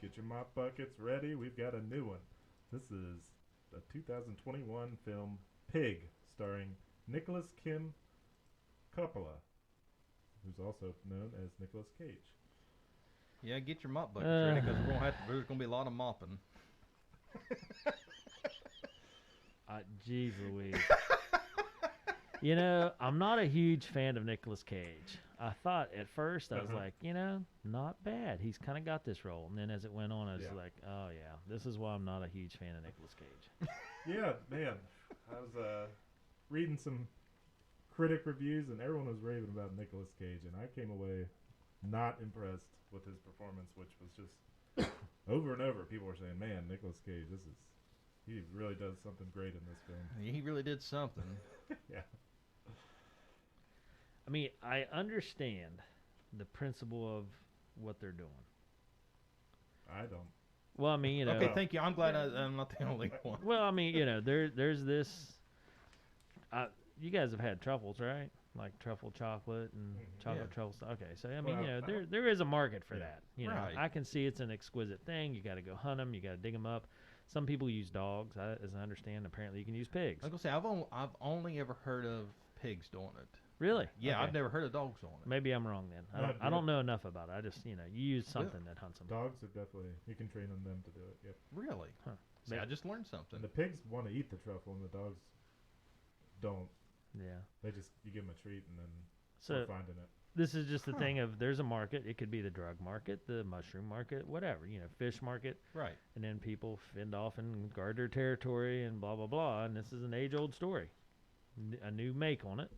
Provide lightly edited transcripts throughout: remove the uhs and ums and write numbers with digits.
Get your mop buckets ready. We've got a new one. This is the 2021 film Pig, starring Nicholas Kim Coppola, who's also known as Nicolas Cage. Yeah, get your mop buckets ready because there's gonna be a lot of mopping. Jeez Louise. I'm not a huge fan of Nicolas Cage. I thought at first, I was like, not bad. He's kind of got this role. And then as it went on, I was like, oh, yeah, this is why I'm not a huge fan of Nicolas Cage. Yeah, man. I was reading some critic reviews, and everyone was raving about Nicolas Cage, and I came away not impressed with his performance, which was just over and over. People were saying, man, Nicolas Cage, he really does something great in this film. He really did something. Yeah. I mean, I understand the principle of what they're doing. I don't. Well, I mean, Okay, thank you. I'm glad I'm not the only one. Well, I mean, there's this. You guys have had truffles, right? Like truffle chocolate and chocolate truffle stuff. Okay, so I mean, there is a market for that. Right. I can see it's an exquisite thing. You got to go hunt them. You got to dig them up. Some people use dogs, as I understand. Apparently, you can use pigs. I was gonna say I've only ever heard of pigs doing it. Really? Yeah, Okay. I've never heard of dogs doing it. Maybe I'm wrong then. I don't know enough about it. I just you use something that hunts them. Dogs are definitely, you can train them to do it. Yep. Really? Huh. See, I just learned something. And the pigs want to eat the truffle, and the dogs don't. Yeah. You give them a treat, and then So they're finding it. this is just the thing of there's a market. It could be the drug market, the mushroom market, whatever. Fish market. Right. And then people fend off and guard their territory and blah, blah, blah. And this is an age-old story. A new make on it.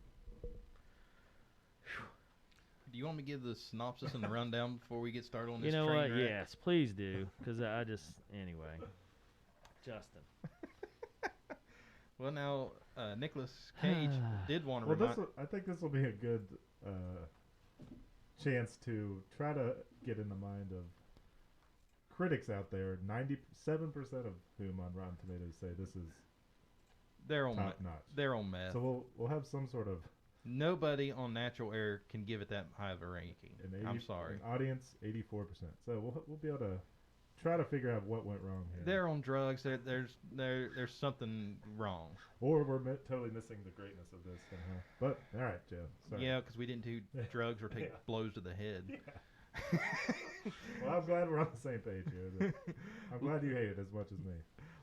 Do you want me to give the synopsis and the rundown before we get started on this You know train what? wreck? Yes, please do. Because anyway. Justin. Well, now, Nicolas Cage did want to Well, remind... I think this will be a good chance to try to get in the mind of critics out there. 97% of whom on Rotten Tomatoes say this is They're on top notch. They're on meth. So we'll have some sort of Nobody on Natural Air can give it that high of a ranking. I'm sorry. An audience 84%. So we'll be able to try to figure out what went wrong here. They're on drugs. There's something wrong. Or we're totally missing the greatness of this somehow. But all right, Joe. Sorry. Yeah, because we didn't do drugs or take blows to the head. Yeah. Well, I'm glad we're on the same page here. I'm glad you hate it as much as me.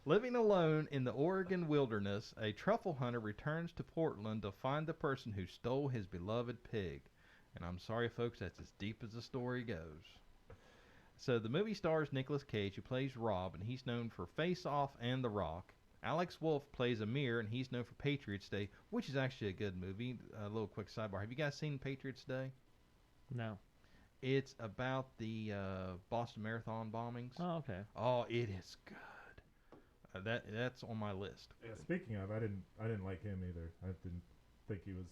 Living alone in the Oregon wilderness, a truffle hunter returns to Portland to find the person who stole his beloved pig. And I'm sorry, folks, that's as deep as the story goes. So the movie stars Nicolas Cage, who plays Rob, and he's known for Face Off and The Rock. Alex Wolff plays Amir, and he's known for Patriots Day, which is actually a good movie. A little quick sidebar. Have you guys seen Patriots Day? No. It's about the Boston Marathon bombings. Oh, okay. Oh, it is good. That's on my list. Yeah, speaking of, I didn't like him either. I didn't think he was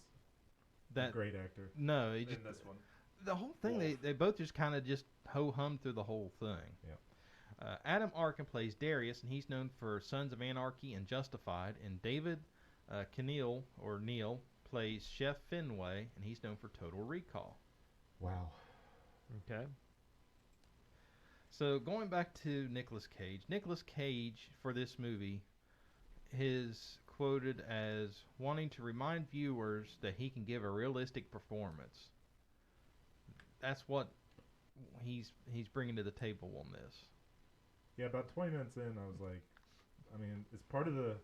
a great actor. No, in this one. The whole thing, Wolf. they both just kind of just ho-hum through the whole thing. Yeah. Adam Arkin plays Darius, and he's known for Sons of Anarchy and Justified. And David Neal plays Chef Finway, and he's known for Total Recall. Wow. Okay. So going back to Nicolas Cage for this movie is quoted as wanting to remind viewers that he can give a realistic performance. That's what he's bringing to the table on this. Yeah, about 20 minutes in, I was like, I mean, it's part of the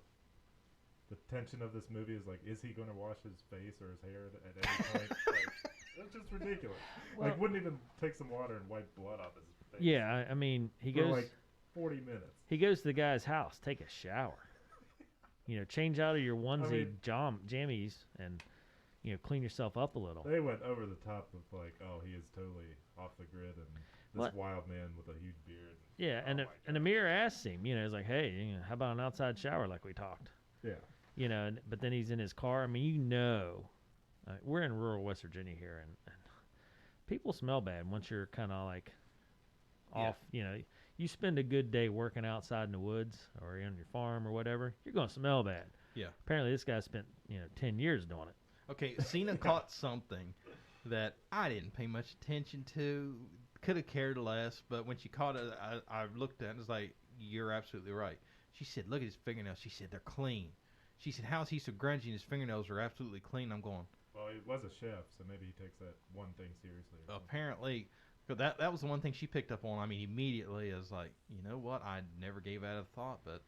tension of this movie is like, is he going to wash his face or his hair at any point? Like, that's just ridiculous. Well, wouldn't even take some water and wipe blood off his face. Yeah, I mean, he for goes like 40 minutes. He goes to the guy's house, take a shower. Change out of your onesie jammies and clean yourself up a little. They went over the top of like, oh, he is totally off the grid and this wild man with a huge beard. Yeah, and Amir asks him, he's like, hey, how about an outside shower like we talked? Yeah. But then he's in his car. I mean, we're in rural West Virginia here, and people smell bad once you're kind of like off. You spend a good day working outside in the woods or on your farm or whatever, you're going to smell bad. Yeah. Apparently, this guy spent 10 years doing it. Okay, Cena caught something that I didn't pay much attention to could have cared less, but when she caught it, I looked at it and was like, "You're absolutely right." She said, "Look at his fingernails." She said, "They're clean." She said, "How is he so grungy and his fingernails are absolutely clean?" I'm going, Well, he was a chef, so maybe he takes that one thing seriously. Or something. apparently, 'cause that was the one thing she picked up on. I mean, immediately I was like, you know what? I never gave that a thought, but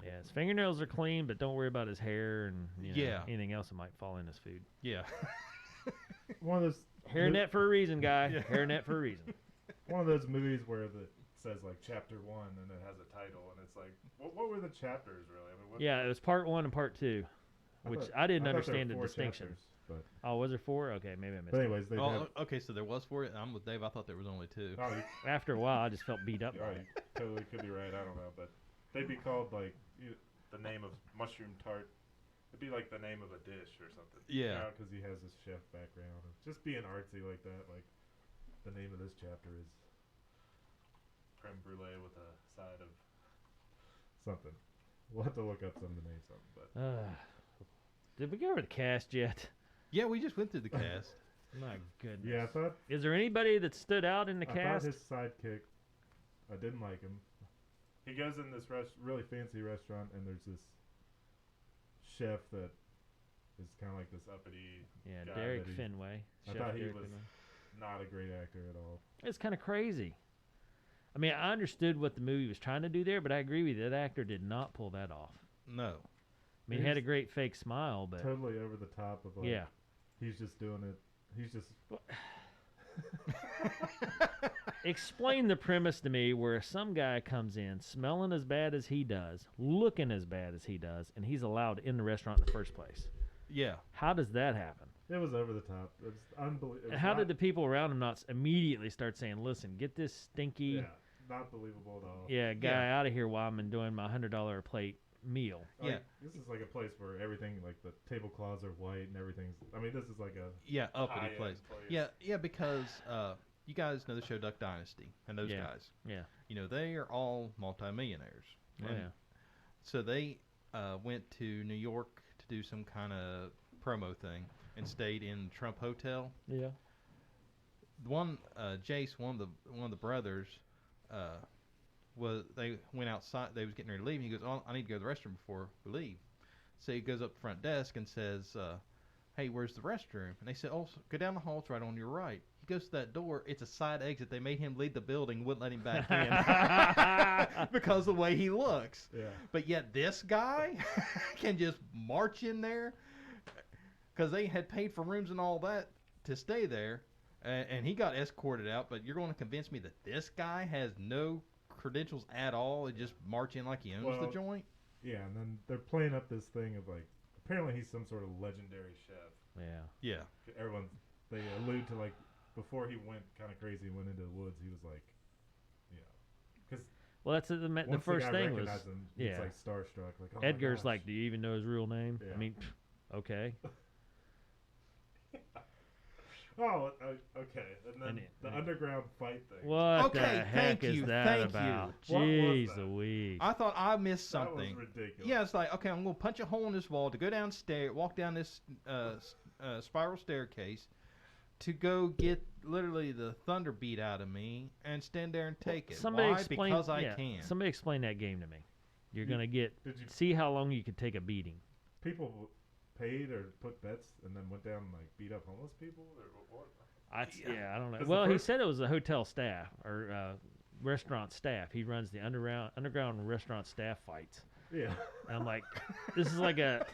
Yeah, his fingernails are clean, but don't worry about his hair and Yeah. anything else that might fall in his food. yeah. One of those Hairnet for a reason, guy. Yeah. Hairnet for a reason. one of those movies where it says like chapter 1 and it has a title and it's like, what were the chapters really? I mean, what, Yeah, it was part 1 and part 2, which thought- I didn't thought there understand were the 4 distinction. chapters, but Oh, was there 4? Okay, maybe I missed but it. anyways, they Oh, have. okay, so there was 4. I'm with Dave. I thought there was only 2. Oh, you, After a while, I just felt beat up. oh, you totally could be right. I don't know, but they'd be called like the name of mushroom tart. It'd be like the name of a dish or something. Yeah. Because he has this chef background. And just being artsy like that, like the name of this chapter is creme brulee with a side of something. We'll have to look up something to name something, but Did we go over the cast yet? Yeah, we just went through the cast. My goodness. yeah, I thought Is there anybody that stood out in the I cast? thought his sidekick. I didn't like him. He goes in this really fancy restaurant, and there's this chef that is kind of like this uppity, Yeah, guy Derek that he- Finway. I Chef thought he Derek was Finway. not a great actor at all. It's kind of crazy. I mean, I understood what the movie was trying to do there, but I agree with you. That actor did not pull that off. No. I mean, he had a great fake smile, but Totally over the top of like, yeah. he's just doing it. He's just Explain the premise to me where some guy comes in smelling as bad as he does, looking as bad as he does, and he's allowed in the restaurant in the first place. Yeah. How does that happen? it was over the top. It was unbelievable. And how did the people around him not immediately start saying, "Listen, get this stinky Yeah, not believable at all. guy out of here while I'm enjoying my $100 a plate meal"? Like, Yeah. this is like a place where everything, like the tablecloths are white and everything's. I mean, this is like a Yeah, uppity high-end place. place. Yeah, because you guys know the show Duck Dynasty and those Yeah. guys. Yeah. You know, they are all multimillionaires. Oh, And yeah. So they went to New York to do some kind of promo thing and stayed in Trump Hotel. Yeah. One Jace, one of the brothers, they went outside. They was getting ready to leave. And he goes, "Oh, I need to go to the restroom before we leave." So he goes up to the front desk and says, "Hey, where's the restroom?" And they said, "Oh, go down the hall. It's right on your right." He goes to that door. It's a side exit. They made him leave the building. Wouldn't let him back in because of the way he looks. yeah. But yet this guy can just march in there because they had paid for rooms and all that to stay there, and he got escorted out. But you're going to convince me that this guy has no credentials at all and just march in like he owns the Well, joint? Yeah, and then they're playing up this thing of like, apparently he's some sort of legendary chef. Yeah. Yeah. Everyone, they allude to like, before he went kind of crazy and went into the woods, he was like, you know, because Well, that's the first thing was him, yeah. he's like starstruck. Like, oh my Edgar's gosh. like, "Do you even know his real name?" Yeah. I mean, okay. Oh, okay. And then And the and- underground fight thing. What Okay, the heck thank is you, that thank you. about? What was Jeez that? Louise. I thought I missed That something. was ridiculous. Yeah, it's like, okay, I'm going to punch a hole in this wall to go downstairs, walk down this spiral staircase to go get literally the thunder beat out of me and stand there and take it. Somebody Why? explain, Because I yeah, can. Somebody explain that game to me. You're You- gonna get Did you see how long you could take a beating. people paid or put bets and then went down and like beat up homeless people or what? Yeah, I don't know. 'Cause the Well, he first- said it was a hotel staff or restaurant staff. He runs the underground restaurant staff fights. Yeah. And I'm like, this is like a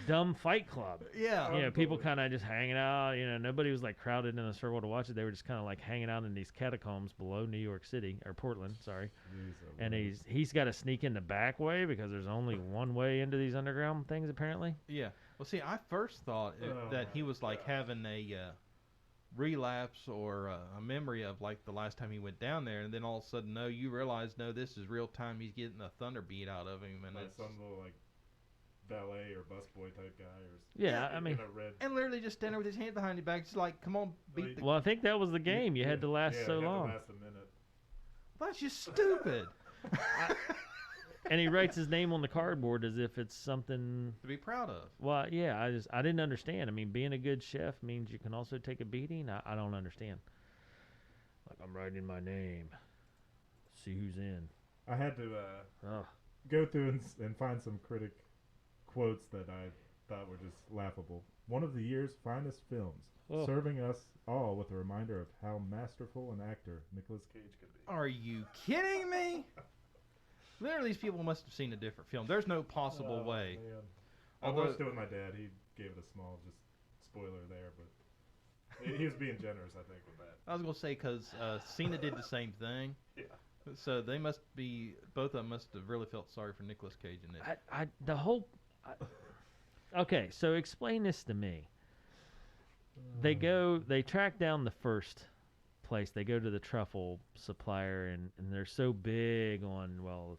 dumb fight club. yeah. You know, people Unbelievable. kind of just hanging out. You know, nobody was like crowded in a circle to watch it. They were just kind of like hanging out in these catacombs below New York City or Portland. Sorry. Jeez, And he's got to sneak in the back way because there's only one way into these underground things apparently. Yeah. Well, see, I first thought Oh that he my was like gosh. having a relapse or a memory of like the last time he went down there, and then all of a sudden, no, you realize, no, this is real time. He's getting a thunder beat out of him, and like it's, some little like ballet or busboy type guy or Yeah, I mean, in a red. and literally just standing with his hand behind his back, just like, come on, beat the. well, I think that was the game. You had to last yeah, so you had to long. last a minute. That's just stupid. And he writes his name on the cardboard as if it's something. To be proud of. Well, yeah, I didn't understand. I mean, being a good chef means you can also take a beating. I don't understand. Like, I'm writing my name. See who's in. I had to Oh, go through and find some critic quotes that I thought were just laughable. One of the year's finest films, Oh. serving us all with a reminder of how masterful an actor Nicolas Cage could be. Are you kidding me? Literally, these people must have seen a different film. There's no possible way. Man. I Although- watched it with my dad. He gave it a small, just spoiler there, but he was being generous, I think, with that. I was gonna say because Cena did the same thing. Yeah. So they must be both of them must have really felt sorry for Nicolas Cage in this. the whole. Okay, so explain this to me. They track down the first place. They go to the truffle supplier, and they're so big on, well,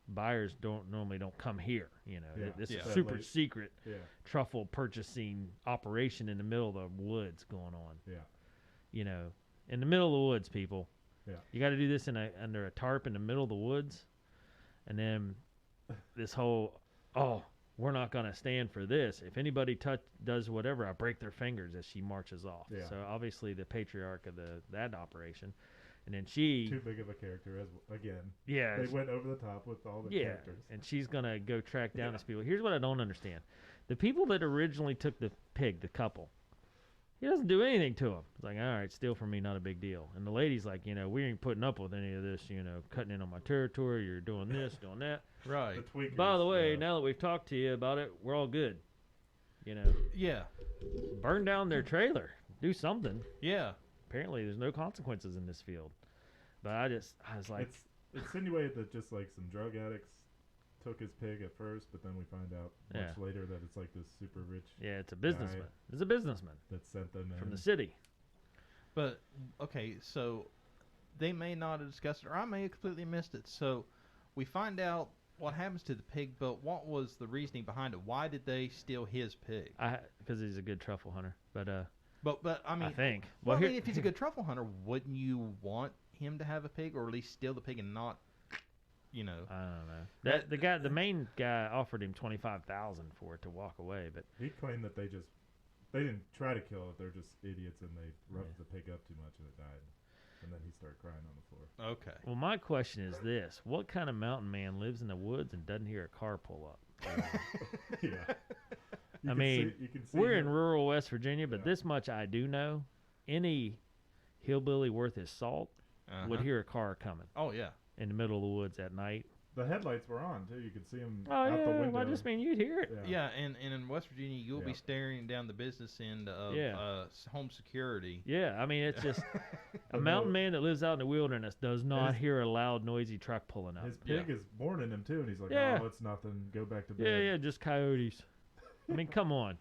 buyers normally don't come here. Yeah. This Yeah. is super Like- secret Yeah, truffle purchasing operation in the middle of the woods going on. yeah. In the middle of the woods, people. Yeah. You got to do this under a tarp in the middle of the woods, and then this whole, we're not gonna stand for this. If anybody does whatever, I break their fingers as she marches off. Yeah. So obviously the patriarch of that operation, and then she, Too big of a character again. yeah, They went over the top with all the yeah, characters. and she's gonna go track down these people. Here's what I don't understand: the people that originally took the pig, the couple, he doesn't do anything to him. It's like, all right, steal from me, not a big deal. And the lady's like, we ain't putting up with any of this, cutting in on my territory. You're doing this, doing that. Right. The tweakers. By the way, yeah. now that we've talked to you about it, we're all good. Yeah. Burn down their trailer, do something. Yeah. Apparently, there's no consequences in this field. But I was like, It's insinuated that just like some drug addicts took his pig at first, but then we find out much Yeah. later that it's like this super rich yeah, it's a businessman. It's a businessman that sent them from in. the city. But okay, so they may not have discussed it, or I may have completely missed it. So we find out what happens to the pig, but what was the reasoning behind it? Why did they steal his pig? Because he's a good truffle hunter. But But I mean, I think. well, I here- mean, if he's a good truffle hunter, wouldn't you want him to have a pig, or at least steal the pig and not, I don't know. The main guy offered him $25,000 for it to walk away, but He claimed that they didn't try to kill it. They're just idiots and they roughed the pig up too much and it died. And then he started crying on the floor. Okay. well, my question is this: what kind of mountain man lives in the woods and doesn't hear a car pull up? Yeah. I mean, you can see We're him- in rural West Virginia, but Yeah. this much I do know: any hillbilly worth his salt would Uh-huh. hear a car coming Oh yeah. in the middle of the woods at night. The headlights were on too. You could see them Oh out the yeah, window. I just mean you'd hear it. Yeah, and in West Virginia, you'll be Yeah. staring down the business end of Yeah. home security. Yeah, I mean it's just a But mountain no, man that lives out in the wilderness does not His- hear a loud, noisy truck pulling up. His pig is warning him too, and he's like, Yeah. "Oh, it's nothing. Go back to bed." Yeah, just coyotes. I mean, come on.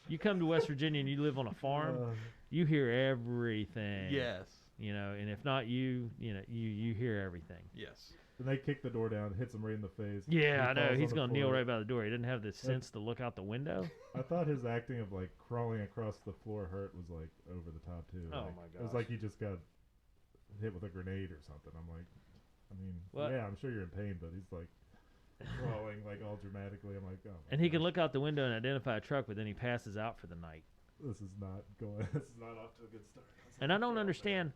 You come to West Virginia and you live on a farm, Uh, you hear everything. Yes. And if not you hear everything. Yes. and they kick the door down, hits him right in the face. Yeah, He I know. falls He's on the gonna kneel floor. right by the door. He didn't have the sense to look out the window. I thought his acting of like crawling across the floor hurt was like over the top too. Oh, Like, my It was gosh. like he just got hit with a grenade or something. I'm like, What? yeah, I'm sure you're in pain, but he's like crawling like all dramatically. I'm like, oh. my And he can gosh, look out the window and identify a truck, but then he passes out for the night. This is not going. This is not off to a good start. was And I like, don't "Oh, understand.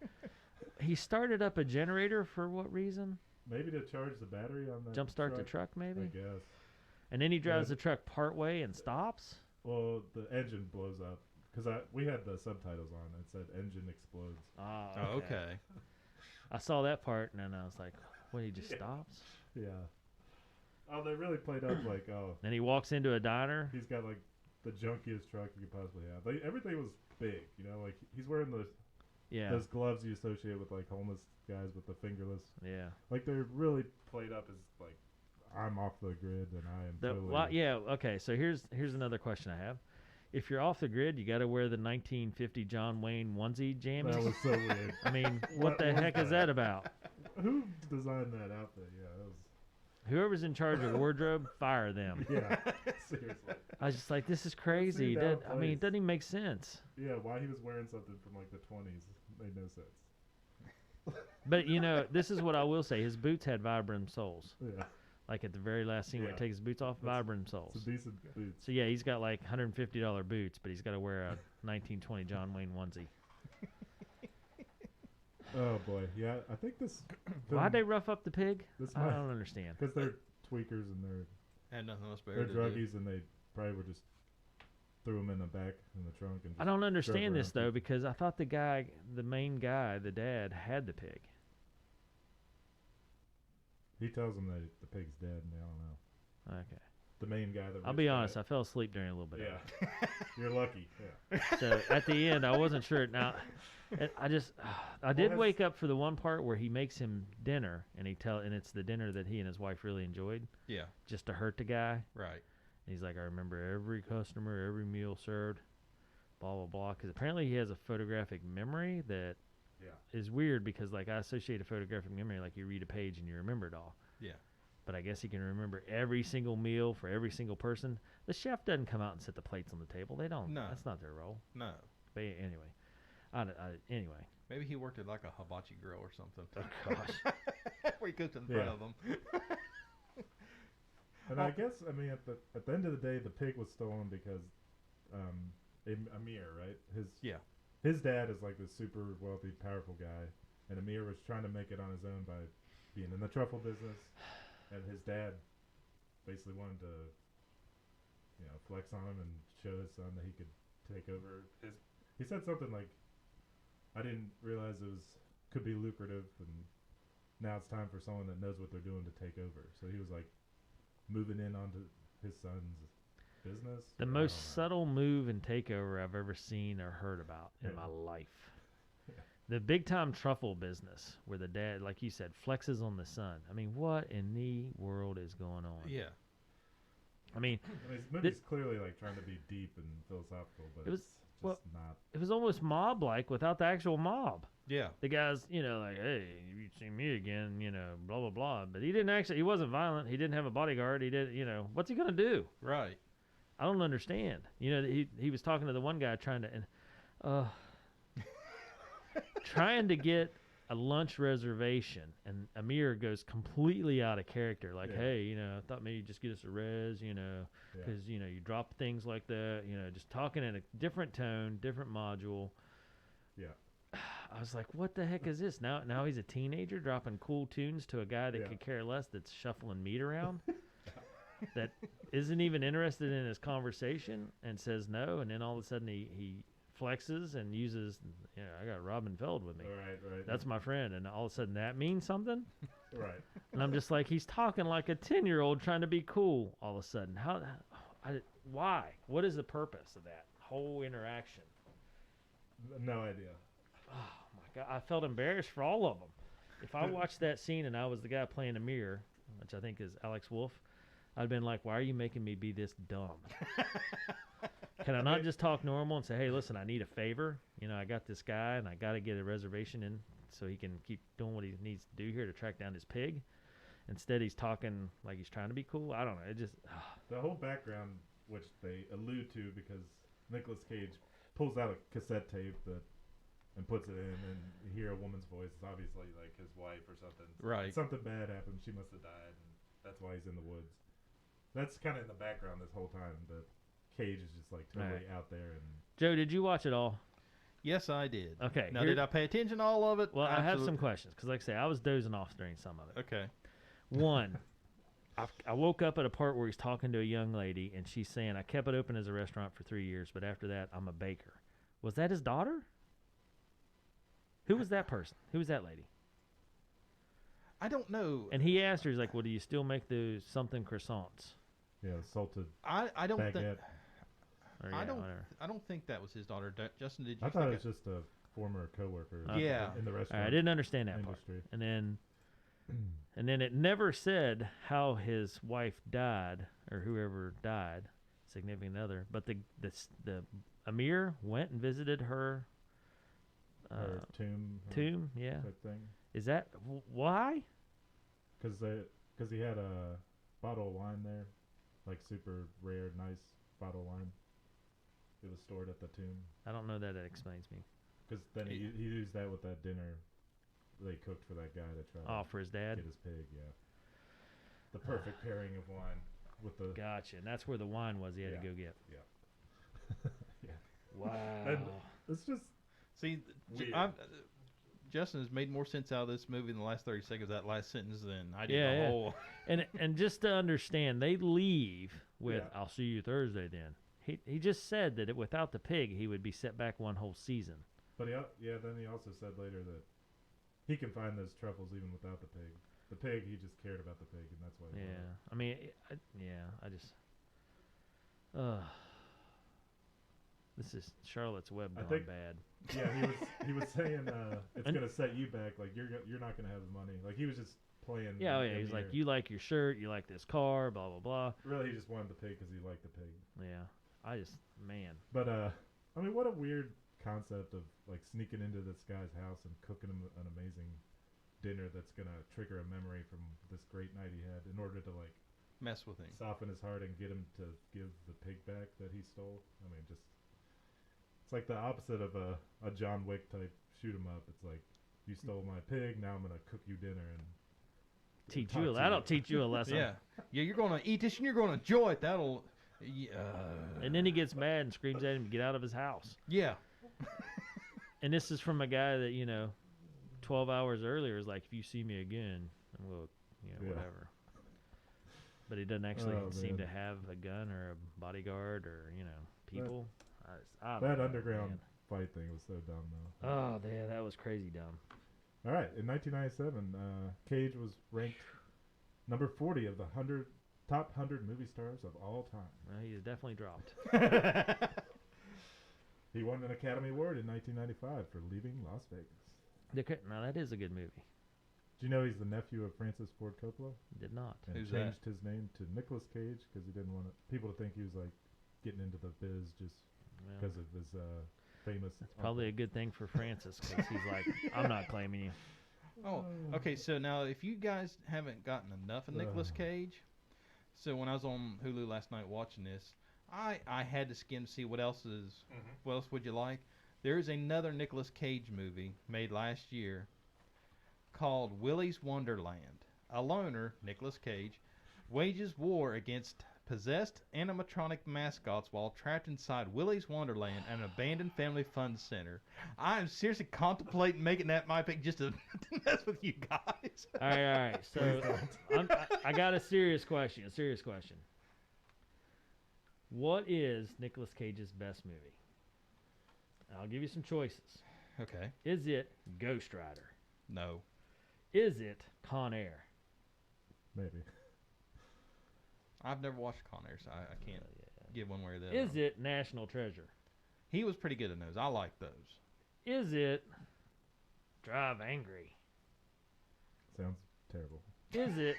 He started up a generator for what reason? man." Maybe to charge the battery on that. Jumpstart the truck, maybe? I guess. And then he drives Yeah. the truck part way and stops? Well, the engine blows up because we had the subtitles on. It said engine explodes. Oh, okay. I saw that part and then I was like, what, he just stops? Yeah. Oh, they really played up like, oh, Then he walks into a diner. he's got like the junkiest truck you could possibly have. Like everything was big, like he's wearing Yeah. those gloves you associate with like homeless guys with the fingerless. Yeah. Like they're really played up as like I'm off the grid and I am totally. Yeah, okay, so here's another question I have. If you're off the grid, you got to wear the 1950 John Wayne onesie jammies. That was so weird. I mean, what What the was heck is that? that about? Who designed that outfit? Yeah, that was. Whoever's in charge of wardrobe, fire them. Yeah, seriously. I was just like, this is crazy. seemed That, I mean, it outplaced. doesn't even make sense. Yeah, why he was wearing something from like the 20s made no sense. But this is what I will say: his boots had Vibram soles. Yeah, Like at the very last scene where he Yeah. takes his boots off, That's- Vibram soles. it's a decent boots. So yeah, he's got like $150 boots, but he's got to wear a 1920 John Wayne onesie. Oh boy, yeah. I think this. Why'd they rough up the pig? This I might don't understand. because they're tweakers and they're Had nothing else better they're to do. druggies and they probably were just threw them in the back in the trunk and. I Just don't understand this around though because I thought the main guy, the dad, had the pig. He tells them that the pig's dead and they don't know. Okay. The main guy. The I'll rich be guy- honest. I fell asleep during a little bit. Of Yeah, you're lucky. Yeah. it. So at the end, I wasn't sure. Now, I did has- wake up for the one part where he makes him dinner, and and it's the dinner that he and his wife really enjoyed, Yeah, just to hurt the guy. right. And he's like, I remember every customer, every meal served, blah blah blah. Because apparently he has a photographic memory that Yeah. is weird because like I associate a photographic memory like you read a page and you remember it all. Yeah. But I guess he can remember every single meal for every single person. The chef doesn't come out and set the plates on the table. They don't. No. That's not their role. No. But anyway, anyway. Maybe he worked at like a hibachi grill or something. Oh gosh. Where he cooked in Yeah. front of them. And I guess at the end of the day, the pig was stolen because Amir, right? Yeah. His dad is like this super wealthy, powerful guy, and Amir was trying to make it on his own by being in the truffle business, and his dad basically wanted to, flex on him and show his son that he could take over his. He said something like, "I didn't realize could be lucrative, and now it's time for someone that knows what they're doing to take over." So he was like moving in onto his son's business. The or I most don't know. subtle move and takeover I've ever seen or heard about in Yeah. my life. Yeah. The big time truffle business where the dad, like you said, flexes on the son. I mean, what in the world is going on? Yeah. I mean, I mean, this movie's clearly like trying to be deep and philosophical, but It was- it's just well- not. it was almost mob like without the actual mob. Yeah. The guy's, like, hey, you see me again, blah, blah, blah. But he wasn't violent. He didn't have a bodyguard. He did, what's he going to do? Right. I don't understand. He was talking to the one guy trying to get a lunch reservation, and Amir goes completely out of character. Like, Yeah. hey, I thought maybe you'd just get us a res, because you drop things like that, just talking in a different tone, different module. Yeah. I was like, what the heck is this? Now he's a teenager dropping cool tunes to a guy that Yeah. could care less, that's shuffling meat around, that isn't even interested in his conversation and says no, and then all of a sudden he flexes and uses, I got Robin Feld with me. Right. That's my friend, and all of a sudden that means something? right. And I'm just like, he's talking like a 10-year-old trying to be cool all of a sudden. Why? What is the purpose of that whole interaction? No idea. Oh my God, I felt embarrassed for all of them. If I watched that scene and I was the guy playing Amir, which I think is Alex Wolff, I'd been like, why are you making me be this dumb? Can I not just talk normal and say, hey, listen, I need a favor. I got this guy and I got to get a reservation in so he can keep doing what he needs to do here to track down his pig. Instead, he's talking like he's trying to be cool. I don't know. It just, The whole background, which they allude to because Nicolas Cage pulls out a cassette tape and puts it in, and you hear a woman's voice. It's obviously like his wife or something. Right. Something bad happened. She must have died, and that's why he's in the woods. That's kind of in the background this whole time. But Cage is just like totally out there, and Joe, did you watch it all? Yes, I did. Okay. Now, did I pay attention to all of it? Well, I have some Absolute- questions because, like I say, I was dozing off during some of it. Okay. One, I woke up at a part where he's talking to a young lady, and she's saying, I kept it open as a restaurant for 3 years, but after that, I'm a baker. Was that his daughter? Who was that person? Who was that lady? I don't know. And he asked her, he's like, well, do you still make those something croissants? yeah, salted I don't think. baguette. Or, I yeah, don't. whatever. I don't think that was his daughter. Justin, did you? I thought think it was just a former coworker. Yeah. in the All restaurant right, I didn't understand that part. industry. And then it never said how his wife died or whoever died, significant other. But the Amir went and visited her Or tomb. tomb. Yeah, Type thing. is that why? Because he had a bottle of wine there, like super rare, nice bottle of wine. It was stored at the tomb. I don't know that explains me. Because then he used that with that dinner they cooked for that guy to try Oh, to for his dad. get his pig. Yeah, the perfect pairing of wine with the Gotcha. And that's where the wine was. He had to Yeah. go get. yeah. Wow. And it's just See, Weird. I'm, Justin has made more sense out of this movie in the last 30 seconds of that last sentence than I did Yeah, the yeah. whole. And just to understand, they leave with Yeah. "I'll see you Thursday." Then he just said that without the pig, he would be set back one whole season. But then he also said later that he can find those truffles even without the pig. The pig, he just cared about the pig, and that's why. He Yeah, bought it. I mean, I just, this is Charlotte's Web I gone think- bad. Yeah, he was saying it's And- gonna set you back. Like you're not gonna have the money. Like he was just playing. Yeah, oh in yeah. the He's like, air. you like your shirt, you like this car, blah blah blah. Really, he just wanted the pig because he liked the pig. Yeah, I just, man. But I mean, what a weird concept of like sneaking into this guy's house and cooking him an amazing dinner that's gonna trigger a memory from this great night he had in order to like Mess with him. soften his heart and get him to give the pig back that he stole. I mean, just it's like the opposite of a John Wick type shoot 'em up. It's like you stole my pig, now I'm gonna cook you dinner and Teach talk you. to That'll teach you a lesson. Yeah. Yeah, you're going to eat this and you're going to enjoy it. That'll. Yeah. And then he gets mad and screams at him to get out of his house. Yeah. And this is from a guy that 12 hours earlier is like, if you see me again, I'm gonna, Yeah. whatever. But he doesn't actually Oh, seem to man. have a gun or a bodyguard or people. I don't that know, underground man. fight thing was so dumb though. Oh, yeah, that was crazy dumb. All right, in 1997, Cage was ranked number 40 of the top 100 movie stars of all time. Well, he is definitely dropped. He won an Academy Award in 1995 for Leaving Las Vegas. Now that is a good movie. Do you know he's the nephew of Francis Ford Coppola? Did not. And Who's changed his name to Nicolas Cage because he didn't want people to think he was like getting into the biz just Well, because of his famous. probably a good thing for Francis because he's like, I'm not claiming you. Oh, okay. So now, if you guys haven't gotten enough of Nicolas Cage, so when I was on Hulu last night watching this, I had to skim to see what else would you like. There is another Nicolas Cage movie made last year called Willy's Wonderland. A loner, Nicolas Cage, wages war against possessed animatronic mascots while trapped inside Willy's Wonderland, an abandoned family fun center. I am seriously contemplating making that my pick just to mess with you guys. All right. So I got a serious question. What is Nicolas Cage's best movie? I'll give you some choices. Okay. Is it Ghost Rider? No. Is it Con Air? Maybe. I've never watched Con Air, so I can't give one way or the other. Is it National Treasure? He was pretty good in those. I like those. Is it Drive Angry? Sounds terrible. Is it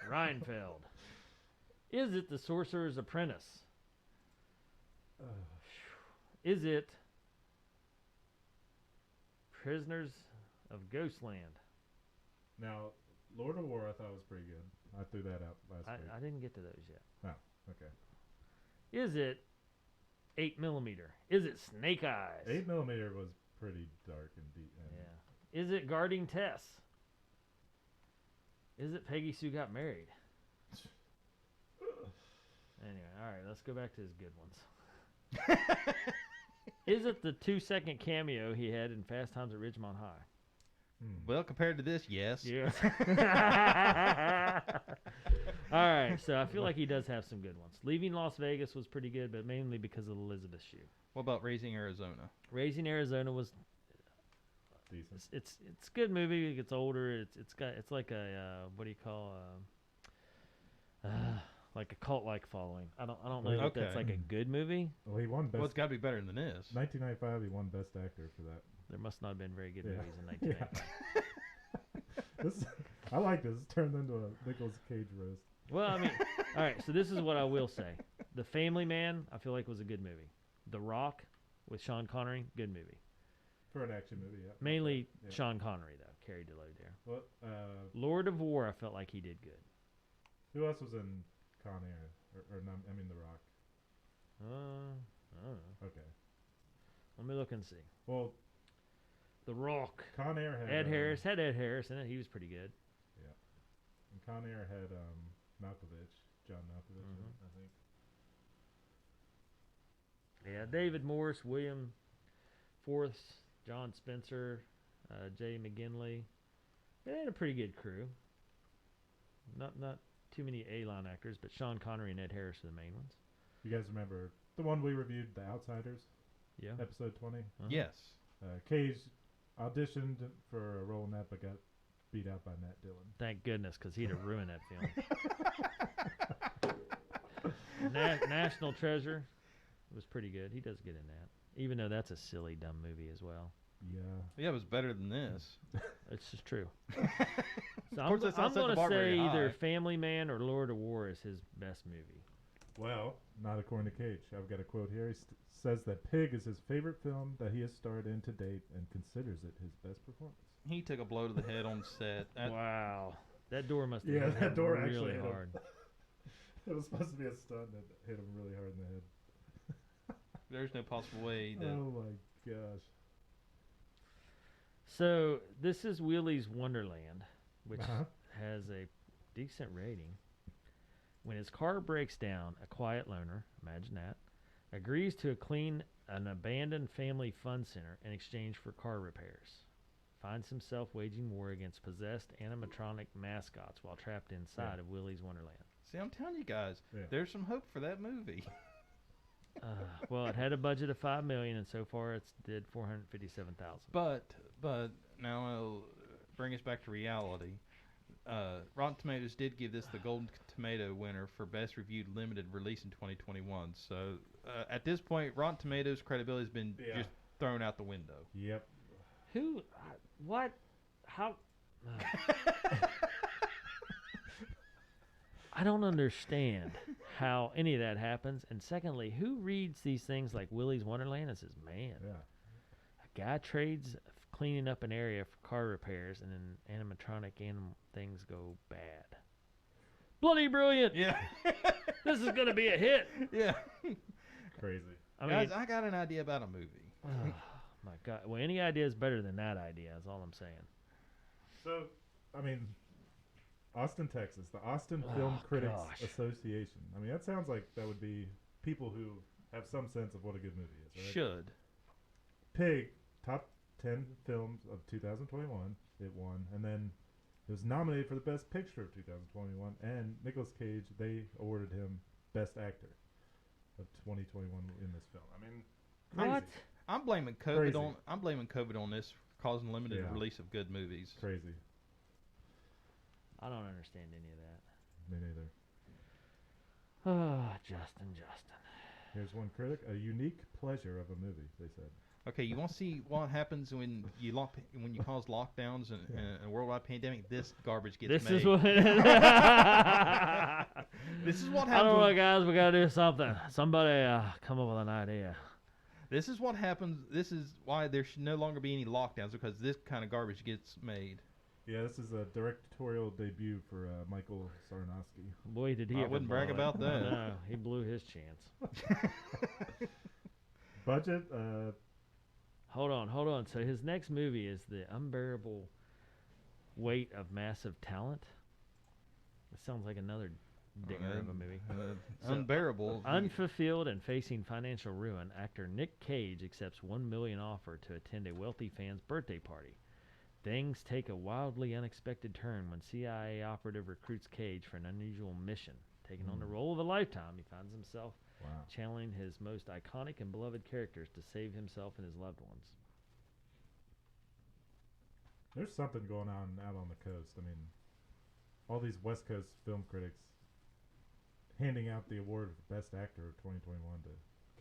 Reinfeld? Is it The Sorcerer's Apprentice? Is it Prisoners of Ghostland? Now, Lord of War I thought was pretty good. I threw that out last week. I didn't get to those yet. Okay. Is it 8mm? Is it Snake Eyes? 8mm was pretty dark and deep. And Yeah. Is it Guarding Tess? Is it Peggy Sue Got Married? Anyway, all right, let's go back to his good ones. Is it the 2-second cameo he had in Fast Times at Ridgemont High? Well, compared to this, yes. Yeah. All right, so I feel like he does have some good ones. Leaving Las Vegas was pretty good, but mainly because of Elizabeth Shue. What about Raising Arizona? Raising Arizona was Decent. it's a good movie. It gets older. It's like a what do you call like a cult like following. I don't know if that's Okay. like a good movie. Well, he won Well, best. it's got to be better than this. 1995, he won Best Actor for that. There must not have been very good Yeah. movies in 1995. This, I like this. It's turned into a Nicolas Cage roast. Well, I mean, all right. So this is what I will say: The Family Man, I feel like was a good movie. The Rock with Sean Connery, good movie. For an action movie, yeah. Mainly Yeah. Sean Connery though, carried the load there. Well, Lord of War, I felt like he did good. who else was in Con Air? Or no, I mean, The Rock. I don't know. Okay. Let me look and see. Well, The Rock. Con Air had Ed Harris had Ed Harris in it. He was pretty good. And Con Air had Malkovich, John Malkovich, in it, Mhm. I think. Yeah, David Morse, William Forth, John Spencer, Jay McGinley. They had a pretty good crew. Not too many A-line actors, but Sean Connery and Ed Harris are the main ones. You guys remember the one we reviewed, The Outsiders, Yeah. episode 20? Yes. Cage auditioned for a role in that, but got beat out by Matt Dillon. Thank goodness, because he'd have ruined that film. National Treasure was pretty good. He does good in that, even though that's a silly, dumb movie as well. Yeah. Yeah, it was better than this. It's just true. So course, that's not I'm setting the going to bar very say either high. Family Man or Lord of War is his best movie. Well, not according to Cage. I've got a quote here. He says that Pig is his favorite film that he has starred in to date and considers it his best performance. He took a blow to the head on set. Wow. That door must have Yeah, hit that him door really actually hit him. hard. It was supposed to be a stunt that hit him really hard in the head. There's no possible way that. Oh my gosh. So this is Willy's Wonderland, which Uh-huh. has a decent rating. When his car breaks down, a quiet loner, imagine that, agrees to clean an abandoned family fun center in exchange for car repairs. Finds himself waging war against possessed animatronic mascots while trapped inside of Willy's Wonderland. See, I'm telling you guys, Yeah. there's some hope for that movie. Well, it had a budget of $5 million, and so far it's did $457,000. But now I'll bring us back to reality. Rotten Tomatoes did give this the Golden Tomato winner for Best Reviewed Limited release in 2021. So at this point, Rotten Tomatoes' credibility has been Yeah. just thrown out the window. Yep. Who? What? How? I don't understand how any of that happens. And secondly, who reads these things like Willy's Wonderland and says, man, Yeah. a guy trades cleaning up an area for car repairs and then animatronic things go bad. Bloody brilliant. Yeah. This is going to be a hit. Yeah. Crazy. I mean, Guys, I got an idea about a movie. oh, my God. Well, any idea is better than that idea, is all I'm saying. So, I mean, Austin, Texas, the Austin Film Oh, Critics gosh. Association. I mean, that sounds like that would be people who have some sense of what a good movie is, right? Should. Pig, top 10 films of 2021. It won. And then it was nominated for the Best Picture of 2021. And Nicolas Cage, they awarded him Best Actor of 2021 in this film. I mean, crazy. What? I'm blaming COVID Crazy. on. I'm blaming COVID on this causing limited Yeah. release of good movies. Crazy. I don't understand any of that. Me neither. Oh, Justin. Here's one critic. A unique pleasure of a movie, they said. Okay, you want to see what happens when you cause lockdowns and a worldwide pandemic? This garbage gets This made. is what. This is what I happens. don't know, when- guys. We gotta do something. Somebody come up with an idea. This is what happens. This is why there should no longer be any lockdowns, because this kind of garbage gets made. Yeah, this is a directorial debut for Michael Sarnowski. Boy, did he I ever wouldn't brag blow it. about that. No, he blew his chance. Budget, Hold on. So his next movie is The Unbearable Weight of Massive Talent. It sounds like another dinger of a movie. So, Unbearable. Unfulfilled and facing financial ruin, actor Nick Cage accepts $1 million offer to attend a wealthy fan's birthday party. Things take a wildly unexpected turn when CIA operative recruits Cage for an unusual mission. Taking on the role of a lifetime, he finds himself wow. channeling his most iconic and beloved characters to save himself and his loved ones. There's something going on out on the coast. I mean, all these West Coast film critics handing out the award for Best Actor of 2021 to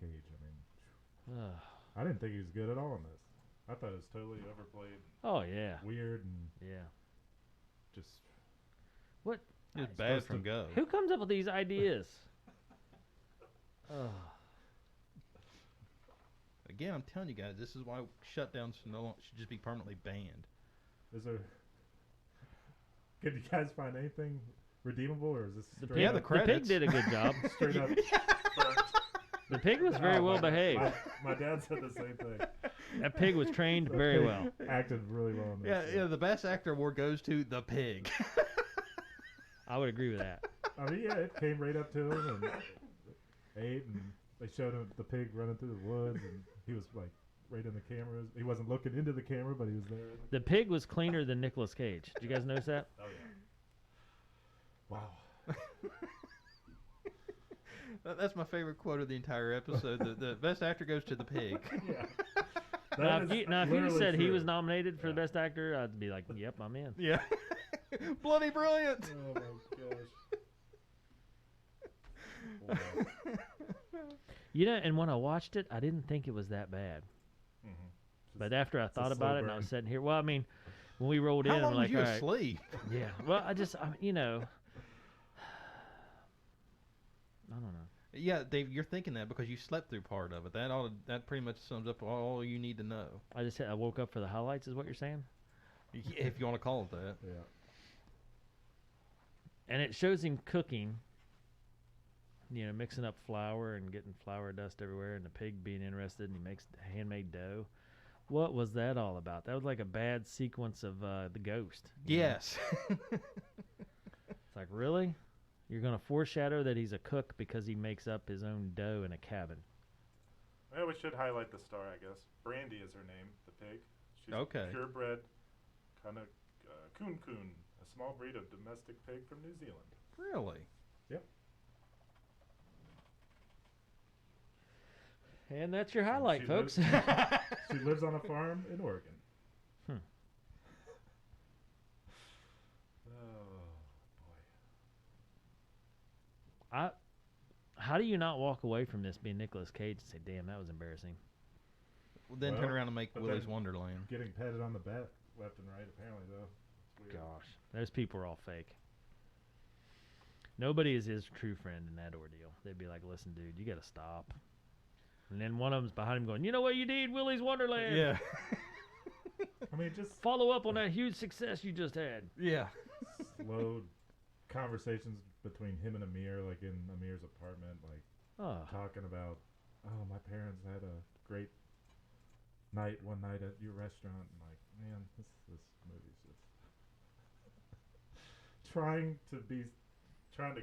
Cage. I mean, I didn't think he was good at all in this. I thought it was totally overplayed, Oh, yeah. weird, and Yeah. just What? It was Nice. bad from go. Who comes up with these ideas? Oh. Again, I'm telling you guys, this is why shutdowns should just be permanently banned. is there. Could you guys find anything redeemable, or is this The straight pig, Yeah, the up, the pig credits. did a good job. straight up? The pig was very Oh, well my- behaved. My dad said the same thing. That pig was trained The very pig well. Acted really well in this. Yeah, the best actor award goes to the pig. I would agree with that. I mean, yeah, it came right up to him and ate, and they showed him the pig running through the woods, and he was like right in the camera. He wasn't looking into the camera, but he was there. The pig was cleaner than Nicolas Cage. Did you guys notice that? Oh yeah. Wow. That's my favorite quote of the entire episode. The best actor goes to the pig. Yeah. Now, That if is you literally said he true. was nominated for Yeah. the best actor, I'd be like, yep, I'm in. Yeah. Bloody brilliant. Oh my gosh. Wow. You know, and when I watched it, I didn't think it was that bad. Mhm. But after I a thought slow about it, and I was burn. sitting here, well, I mean, when we rolled in, How long I'm like, was you all right, asleep? yeah. Well, I don't know. Yeah, Dave, you're thinking that because you slept through part of it. That pretty much sums up all you need to know. I woke up for the highlights, is what you're saying? If you want to call it that. Yeah. And it shows him cooking, mixing up flour and getting flour dust everywhere, and the pig being interested, and he makes handmade dough. What was that all about? That was like a bad sequence of The Ghost. you know? Yes. It's like, really? You're going to foreshadow that he's a cook because he makes up his own dough in a cabin. Well, we should highlight the star, I guess. Brandy is her name, the pig. She's Okay. a purebred kind of coon, a small breed of domestic pig from New Zealand. Really? Yep. And that's your highlight, she folks. She lives on a farm in Oregon. Hmm. Oh, boy. How do you not walk away from this being Nicolas Cage and say, damn, that was embarrassing? Then turn Well, around and make but Willy's then- Wonderland. Getting patted on the back left and right, apparently, though. It's weird. Gosh, those people are all fake. Nobody is his true friend in that ordeal. They'd be like, listen, dude, you got to stop. And then one of them's behind him going, you know what you need, Willy's Wonderland? Yeah. I mean, just Follow up on that huge success you just had. Yeah. slow conversations between him and Amir, like in Amir's apartment, like Oh, talking about, oh, my parents had a great night one night at your restaurant. And like, man, this movie's just trying to,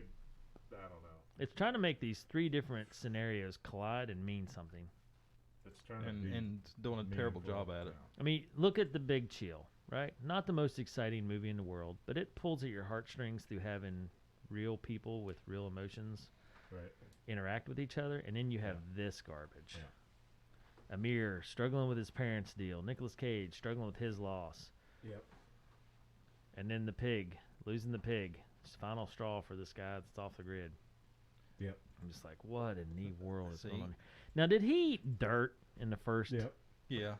I don't know. it's trying to make these three different scenarios collide and mean something. It's trying to be And doing a terrible meaningful. job at it. I mean, look at The Big Chill, right? Not the most exciting movie in the world, but it pulls at your heartstrings through having real people with real emotions Yeah. Right. interact with each other, and then you have this garbage. Amir struggling with his parents' deal, Nicolas Cage struggling with his loss, Yep. and then the pig, losing the pig. It's the final straw for this guy that's off the grid. Yep. I'm just like, what in the world is going See? on here? Now, did he eat dirt in the first? Yep. Yeah.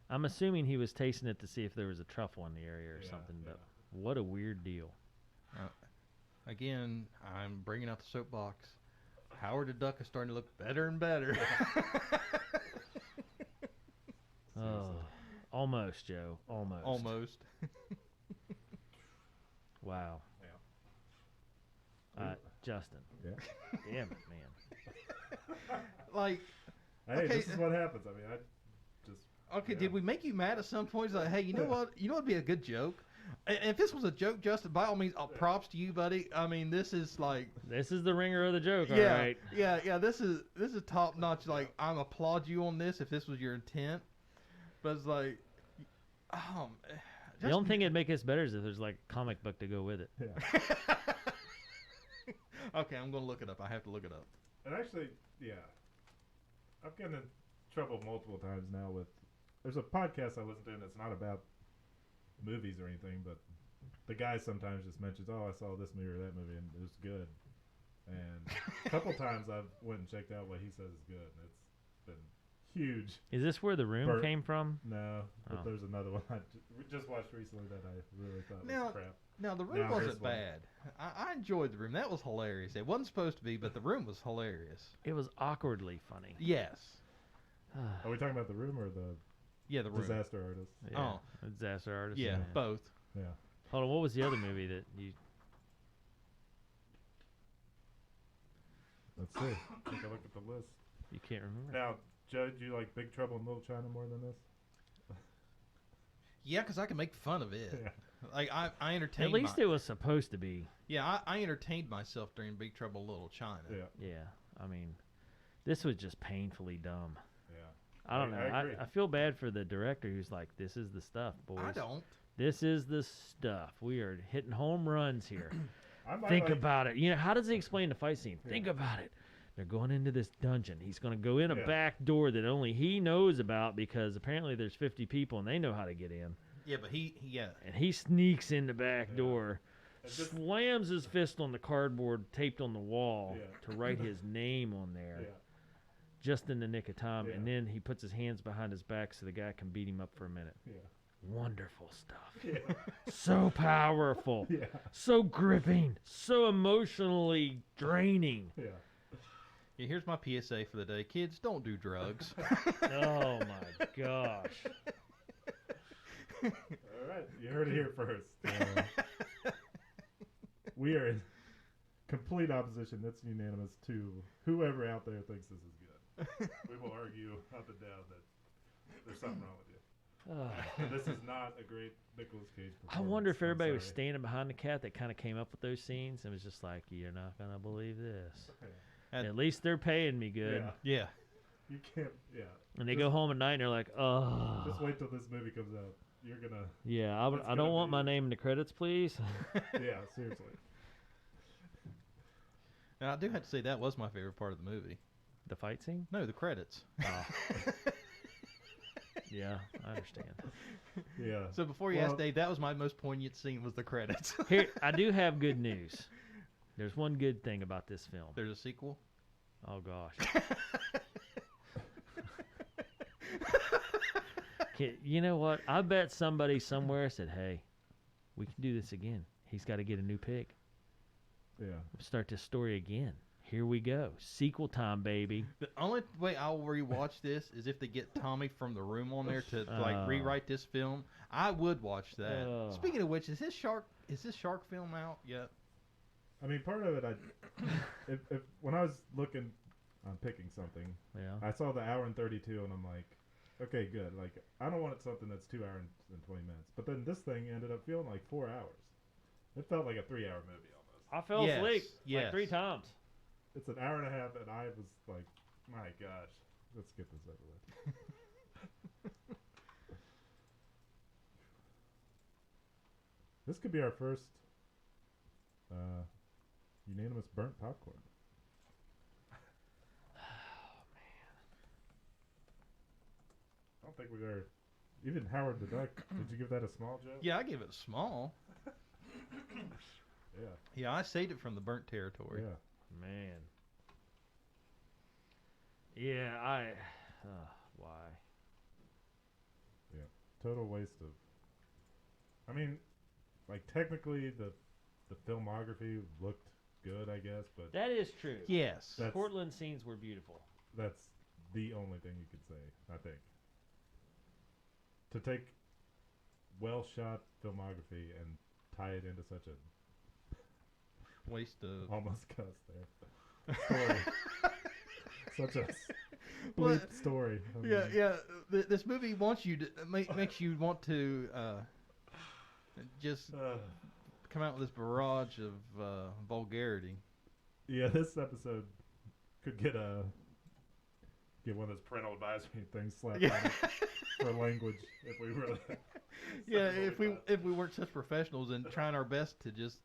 I'm assuming he was tasting it to see if there was a truffle in the area or Yeah, something, yeah. but what a weird deal. Again, I'm bringing out the soapbox. Howard the Duck is starting to look better and better. Oh, almost, Joe. Almost. Almost. Wow. Yeah. Justin. Yeah. Damn it, man. Like, Hey, Okay. this is what happens. I mean, I just. okay, yeah. did we make you mad at some points? Like, hey, you know what? You know what'd be a good joke? And if this was a joke, Justin, by all means, props to you, buddy. I mean, this is like, This is the ringer of the joke, yeah, all right. yeah. This is top notch. Like, I'm applaud you on this if this was your intent. But it's like, The only thing that'd make this better is if there's like a comic book to go with it. Yeah. Okay, I'm gonna look it up. I have to look it up. And actually, yeah, I've gotten in trouble multiple times now with. There's a podcast I listen to, and it's not about movies or anything, but the guy sometimes just mentions, "Oh, I saw this movie or that movie, and it was good." And a couple times I've went and checked out what he says is good, and it's been huge. Is this where The Room Bert. came from? No, but Oh. there's another one I just watched recently that I really thought Now- was crap. Now, The Room Now, wasn't this one. bad. I enjoyed The Room. That was hilarious. It wasn't supposed to be, but The Room was hilarious. It was awkwardly funny. Yes. Are we talking about The Room or the Yeah, The Room. Disaster Artist? Yeah. Disaster Artist. Yeah, both. Yeah. Hold on, what was the other movie that you... Let's see. Take a look at the list. You can't remember? Now, Judge, you like Big Trouble in Little China more than this? Yeah, because I can make fun of it. Yeah. Like, I entertained At least it was supposed to be. Yeah, I entertained myself during Big Trouble in Little China. Yeah. Yeah. I mean, this was just painfully dumb. Yeah. I don't know. I agree. I feel bad for the director who's like, "This is the stuff, boys. I don't. This is the stuff. We are hitting home runs here. I might Think like, about it. You know, how does he explain the fight scene? Yeah. Think about it. They're going into this dungeon. He's going to go in a Yeah. back door that only he knows about because apparently there's 50 people and they know how to get in. Yeah, but yeah. And he sneaks in the back Yeah. door, It's just- slams his fist on the cardboard taped on the wall Yeah. to write his name on there yeah. just in the nick of time. And Yeah. then he puts his hands behind his back so the guy can beat him up for a minute. Yeah. Wonderful stuff. Yeah. So powerful. Yeah. So gripping. So emotionally draining. Yeah. Yeah, here's my PSA for the day. Kids, don't do drugs. Oh my gosh. All right, you heard it here first. We are in complete opposition. That's unanimous to whoever out there thinks this is good. We will argue up and down that there's something wrong with you. This is not a great Nicolas Cage I performance. wonder if I'm everybody was sorry. standing behind the cat that kind of came up with those scenes and was just like, "You're not gonna believe this. And- At least they're paying me good." Yeah, Yeah. you can't. Yeah, And they go home at night and they're like, "Oh, just wait till this movie comes out. You're gonna. yeah, It's I gonna don't want be- my name in the credits, please." Yeah, seriously. And I do have to say that was my favorite part of the movie. The fight scene? No, the credits. Oh. Yeah, I understand. So Yeah. before you Well- ask Dave, that was my most poignant scene was the credits. Here, I do have good news. There's one good thing about this film. There's a sequel. Oh gosh. You know what? I bet somebody somewhere said, "Hey, we can do this again. He's got to get a new pig. Yeah. Start this story again. Here we go. Sequel time, baby." The only way I'll rewatch this is if they get Tommy from The Room on there to like Oh. rewrite this film. I would watch that. Oh. Speaking of which, is this shark film out yet? I mean, part of it, if when I was looking on picking something, Yeah. I saw the hour and 32, and I'm like, okay, good. Like, I don't want something that's 2 hours and 20 minutes. But then this thing ended up feeling like 4 hours. It felt like a 3-hour movie almost. I fell Yes, asleep yes. like 3 times. It's an hour and a half, and I was like, my gosh, let's get this over with. This could be our first unanimous burnt popcorn. I don't think we are. Even Howard the Duck, did you give that a small joke? Yeah, I give it a small. Yeah. Yeah, I saved it from the burnt territory. Yeah. Man. Yeah, why? Total waste of. I mean, like technically the filmography looked good, I guess, but That is true. Yes. That's- Portland scenes were beautiful. that's the only thing you could say, I think. To take well shot filmography and tie it into such a Waste of. almost cuss there story. Such a Well, bleep story. I Yeah, mean, yeah. This movie wants you to makes you want to just uh, come out with this barrage of vulgarity. yeah, this episode could get one of those parental advisory things slapped Yeah. on it for language if we really. Yeah, something like if we weren't such professionals and trying our best to just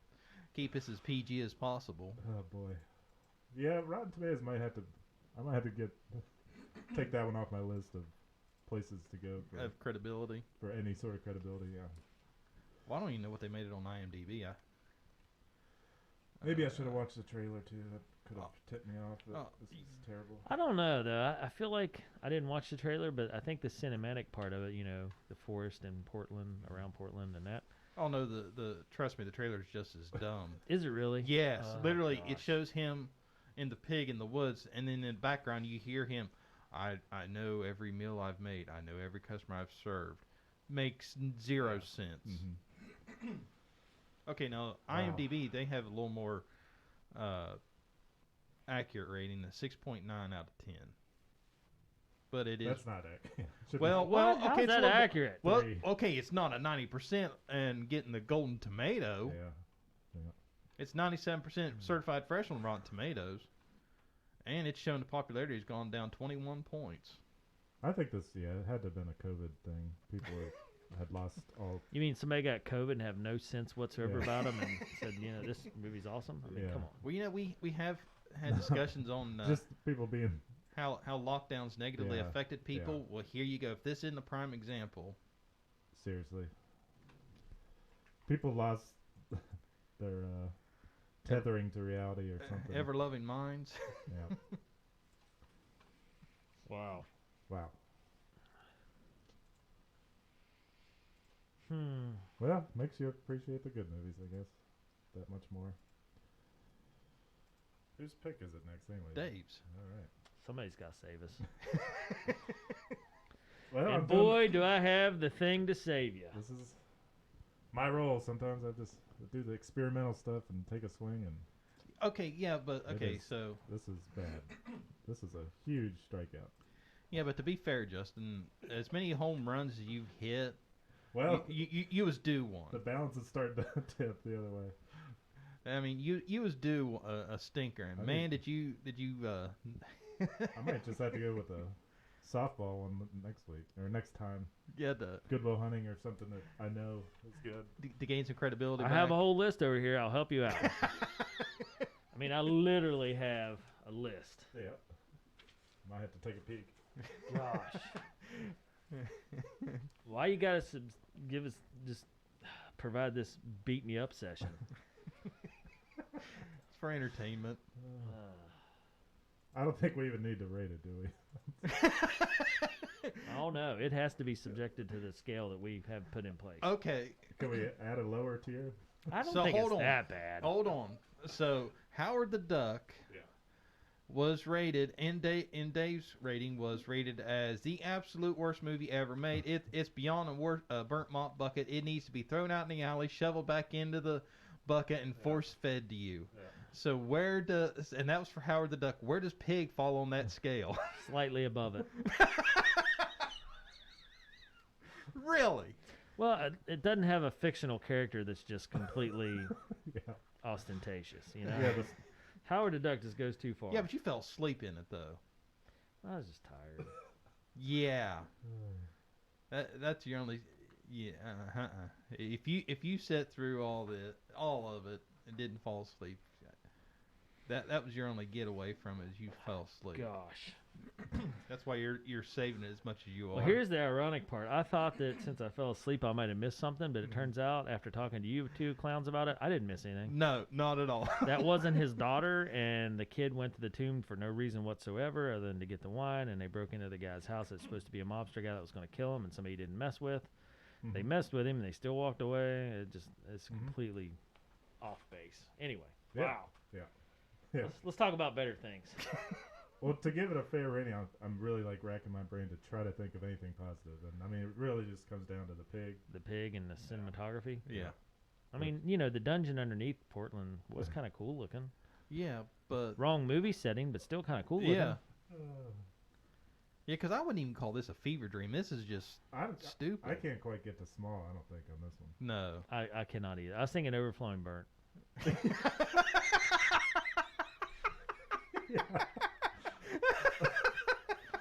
keep us as PG as possible. Oh boy. Yeah, Rotten Tomatoes might have to. I might have to take that one off my list of places to go Of credibility. for any sort of credibility. Yeah. Well, I don't even know what they made it on IMDb. Maybe I should have watched the trailer too. That could have Oh. tipped me off. That Oh. this is terrible. I don't know though. I feel like I didn't watch the trailer, but I think the cinematic part of it, you know, the forest in Portland, around Portland, and that Oh no, the trust me, the trailer's just as dumb. is it really? Yes, Oh, literally, it gosh. shows him in the pig in the woods, and then in the background you hear him. I know every meal I've made. I know every customer I've served. Makes zero Yeah. sense. Mm-hmm. Okay, now Wow. IMDb they have a little more accurate rating, a 6.9 out of 10. But it is That's not accurate. well, What? okay, How's it's a that little bit- accurate? well, Three. okay, it's not a 90% and getting the golden tomato. Yeah. It's 97% certified fresh on Rotten Tomatoes, and it's shown the popularity has gone down 21 points. I think this, it had to have been a COVID thing. People had lost all. You mean somebody got COVID and have no sense whatsoever Yeah. about them and said, this movie's awesome? I mean, Yeah. come on. Well, we have had discussions on Just people being. how lockdowns negatively Yeah, affected people. Well, here you go. If this isn't a prime example, Seriously. People lost their tethering to reality or something. ever loving minds. Yeah. Wow. Wow. Hmm. Well, makes you appreciate the good movies, I guess. That much more. Whose pick is it next anyway? Dave's. All right. Somebody's got to save us. Well, I'm And doing- boy, do I have the thing to save you. this is my role. Sometimes I just do the experimental stuff and take a swing, and Okay, yeah, but It okay, is. so this is bad. This is a huge strikeout. yeah, but to be fair, Justin, as many home runs as you've hit, Well, you was due one. the balance is starting to tip the other way. I mean, you was due a stinker, and I man, think- did you I might just have to go with a softball one next week or next time. yeah to Goodwill Hunting or something that I know is good. to gain some credibility. I have a back. whole list over here. I'll help you out. I mean, I literally have a list. Yeah. Might have to take a peek. Gosh. Why you gotta give us just provide this beat me up session? It's for entertainment. I don't think we even need to rate it, do we? I don't know. It has to be subjected to the scale that we have put in place. Okay, Can we add a lower tier? I don't so think hold it's on. that bad. hold on. So Howard the Duck Yeah. was rated in Dave's rating was rated as the absolute worst movie ever made. It's beyond a burnt mop bucket. It needs to be thrown out in the alley, shoveled back into the bucket, and force fed to you. Yeah. So where does and that was for Howard the Duck. Where does Pig fall on that scale? Slightly above it. Really? Well, it doesn't have a fictional character that's just completely Yeah. ostentatious. You know, Yeah. This, Howard the Duck just goes too far. Yeah, but you fell asleep in it though. I was just tired. Yeah. That's your only. Yeah. If you sat through all of it and didn't fall asleep, that was your only getaway from it. Is you fell asleep. Gosh. That's why you're saving it as much as you are. Well, here's the ironic part. I thought that since I fell asleep, I might have missed something, but it turns out, after talking to you two clowns about it, I didn't miss anything. No, not at all. That wasn't his daughter, and the kid went to the tomb for no reason whatsoever other than to get the wine, and they broke into the guy's house that's supposed to be a mobster guy that was going to kill him, and somebody he didn't mess with. They messed with him, and they still walked away. It's completely off base. Anyway, Yeah. wow. Yeah. Let's talk about better things. Well, to give it a fair rating, I'm really like racking my brain to try to think of anything positive, and I mean, it really just comes down to the pig. The pig and the cinematography. Yeah. I mean, the dungeon underneath Portland was kind of cool looking. Yeah, but Wrong movie setting, but still kind of cool looking. yeah, because I wouldn't even call this a fever dream. This is just stupid. I can't quite get to small. I don't think on this one. No. I cannot either. I was thinking Overflowing Burnt.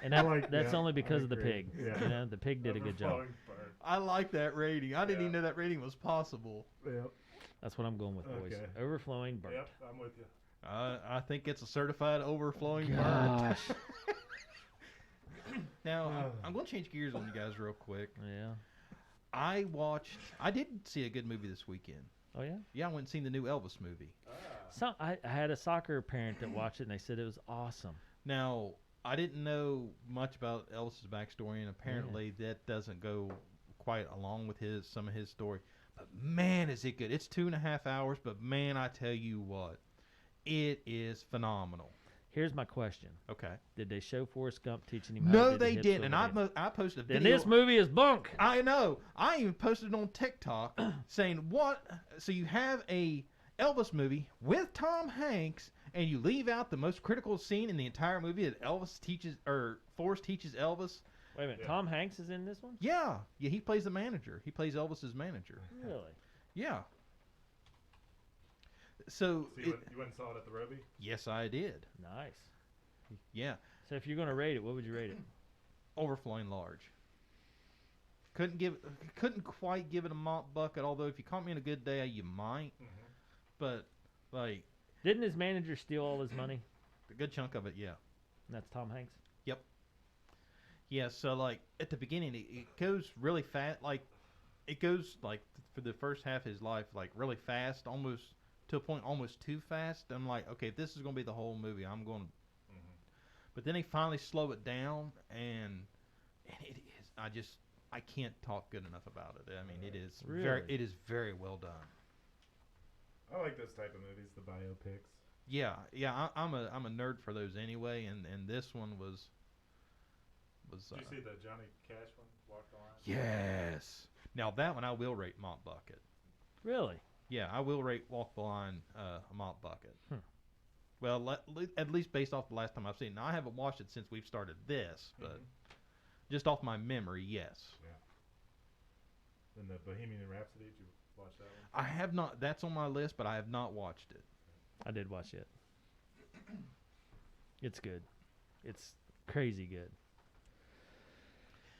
And that's only because of the pig. Yeah. The pig did a good job. Overflowing bird. I like that rating. I didn't even know that rating was possible. Yep. That's what I'm going with, boys. Okay. Overflowing Burnt. Yep. I'm with you. I think it's a certified overflowing burn. Gosh. Now, I'm going to change gears on you guys real quick. Yeah. I did see a good movie this weekend. Oh yeah. Yeah, I went and seen the new Elvis movie. So I had a soccer parent that watched it, and they said it was awesome. Now, I didn't know much about Elvis's backstory, and apparently that doesn't go quite along with some of his story. But man, is it good! It's 2.5 hours, but man, I tell you what, it is phenomenal. Here's my question: Okay. did they show Forrest Gump teaching him how No, to do the they hips didn't, and over I posted a Then video. this movie is bunk. I know. I even posted on TikTok saying what? So you have a Elvis movie with Tom Hanks, and you leave out the most critical scene in the entire movie that Forrest teaches Elvis. Wait a minute. Yeah. Tom Hanks is in this one? Yeah, he plays the manager. He plays Elvis's manager. Really? Yeah. So So you went and saw it at the Roby? yes, I did. Nice. Yeah. So if you're going to rate it, what would you rate it? overflowing large. Couldn't quite give it a mop bucket. Although if you caught me on a good day, you might. But like Didn't his manager steal all his money? a good chunk of it, yeah. And that's Tom Hanks. Yeah, so like at the beginning, it goes really fast. Like it goes like for the first half of his life, like really fast, almost to a point, almost too fast. I'm like, okay, if this is gonna be the whole movie, I'm going. But then they finally slow it down, and it is. I can't talk good enough about it. I mean, Really? it is very well done. I like those type of movies, the biopics. Yeah. I'm a nerd for those anyway, and this one was. Did you see the Johnny Cash one, Walk the Line? Yes. Now that one I will rate mop bucket. Really? Yeah, I will rate Walk the Line a mop bucket. Hmm. Well, at least based off the last time I've seen it. Now I haven't watched it since we've started this, but just off my memory, yes. Yeah. And the Bohemian Rhapsody, did you watch that one? I have not. That's on my list, but I have not watched it. I did watch it. It's good. It's crazy good.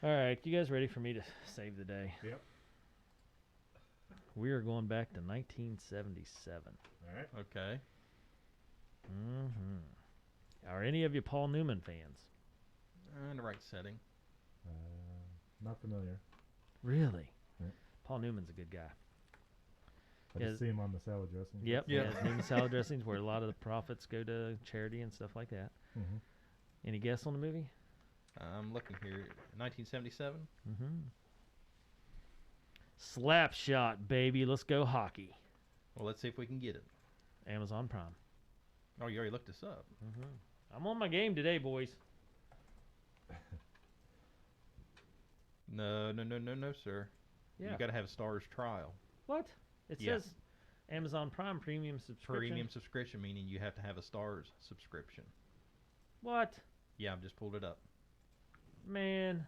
All right, you guys ready for me to save the day? Yep. We are going back to 1977. All right. Okay. Are any of you Paul Newman fans? In the right setting. Not familiar. Really? Yeah. Paul Newman's a good guy. I Yeah. just see him on the salad dressing. Yep. Yeah. Yeah. Newman salad dressings, where a lot of the profits go to charity and stuff like that. Mm-hmm. Any guess on the movie? I'm looking here. 1977. Slapshot, baby. Let's go hockey. Well, let's see if we can get it. Amazon Prime. Oh, you already looked this up. I'm on my game today, boys. No, sir. Yeah. You got to have a Stars trial. What? It Yeah. says Amazon Prime premium subscription. Premium subscription, meaning you have to have a Stars subscription. What? Yeah, I've just pulled it up. Man,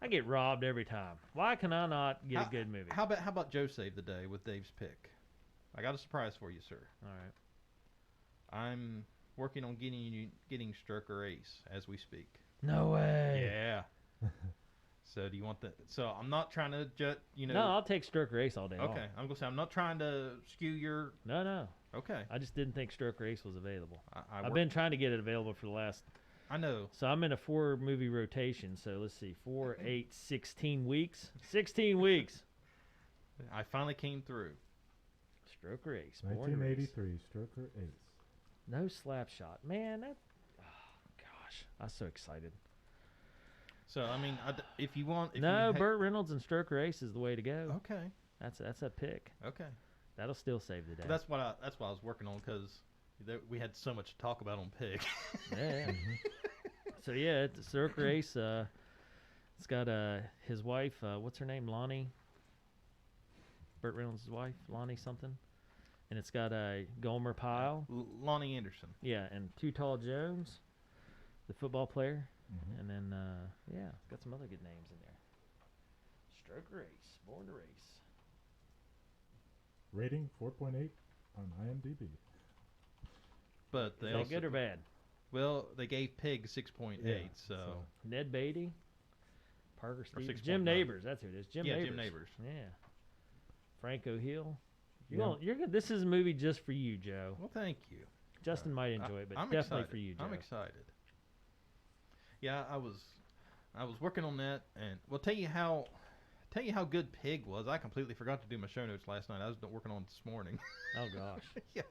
I get robbed every time. Why can I not get a good movie? How about Joe Save the Day with Dave's pick? I got a surprise for you, sir. All right. I'm working on getting Stroker Ace as we speak. No way. Yeah. So do you want the? So I'm not trying to No, I'll take Stroker Ace all day long. Okay, I'm gonna say I'm not trying to skew your. No. Okay. I just didn't think Stroker Ace was available. I've work- been trying to get it available for the last. I know. So I'm in a 4-movie rotation. So let's see, 4, 8, 16 weeks. 16 weeks. I finally came through. Stroker Ace. Born to Race. 1983, Stroker Ace. No Slapshot. Man, that. Oh, gosh. I'm so excited. So I mean, if you want. If No, you Burt Reynolds and Stroker Ace is the way to go. Okay. That's a pick. Okay. That'll still save the day. That's what I was working on because we had so much to talk about on Pig. Yeah. So yeah, it's Stroker Ace. It's got his wife. What's her name? Lonnie. Burt Reynolds' wife, Lonnie something. And it's got Gomer Pyle. Lonnie Anderson. Yeah, and Too Tall Jones, the football player. Mm-hmm. And then it's got some other good names in there. Stroker Ace, Born to Race. Rating 4.8 on IMDb. But they Is that also, good or bad? Well, they gave Pig 6.8, Yeah, so Ned Beatty, Parker Stevens, 6.9. Jim Neighbors. That's who it is. Jim Jim Neighbors. Neighbors. Yeah. Franco Hill. Yeah. You're good. This is a movie just for you, Joe. Well, thank you. Justin might enjoy it, but I'm definitely excited. for you, Joe. I'm excited. Yeah, I was working on that, and well, tell you how good Pig was. I completely forgot to do my show notes last night. I was working on it this morning. Oh gosh. Yeah.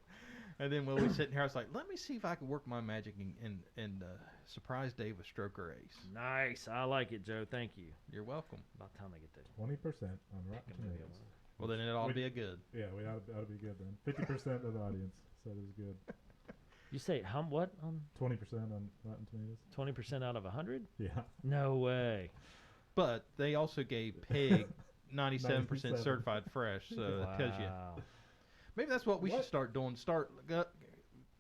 And then when we sitting here, I was like, let me see if I can work my magic and surprise Dave with Stroker Ace. Nice. I like it, Joe. Thank you. You're welcome. About time I get to 20% on Rotten pick a movie I Tomatoes. want. Well, then it ought to be a good. Yeah, we ought to be good then. 50% of the audience said it was good. You say what on 20% on Rotten Tomatoes. 20% out of 100? Yeah. No way. But they also gave Pig 97% 97. certified fresh, so it tells you. Wow. Maybe that's what we should What? start doing.